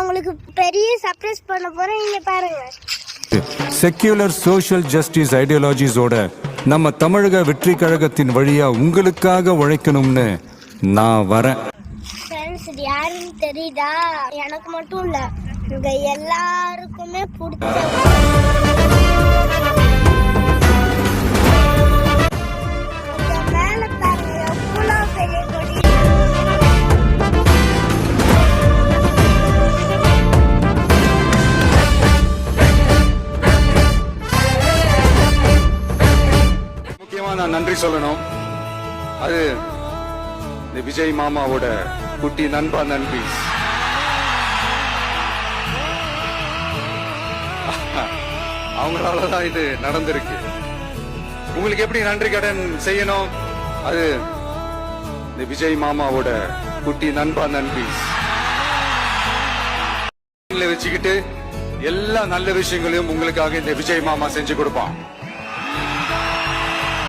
உங்களுக்கு பெரிய சர்ப்ரைஸ் பண்ண போறேன், இங்க பாருங்க. செக்யூலர் சோஷியல் ஜஸ்டிஸ் ஐடியாலஜிஸோட நம்ம தமிழக வெற்றி கழகத்தின் வழியா உங்களுக்காக உழைக்கணும்னு நான் வரேன். ஃப்ரெண்ட்ஸ், இது யாருன்னு தெரியுதா? எனக்கு மட்டும் இல்ல, இங்க எல்லாருக்குமே பிடிச்ச மேல பாருங்க, எவ்வளவு பெரிய கொடி. முக்கியமா நான் நன்றி சொல்லணும். அது இந்த விஜய் மாமாவோட குட்டி நண்பா நன்றி. அவங்களாலதான் இது நடந்திருக்கு. உங்களுக்கு எப்படி நன்றி கடன் செய்யணும்? அது இந்த விஜய் மாமாவோட குட்டி நண்பா நன்றி வச்சுக்கிட்டு எல்லா நல்ல விஷயங்களையும் உங்களுக்காக இந்த விஜய் மாமா செஞ்சு கொடுப்பான்.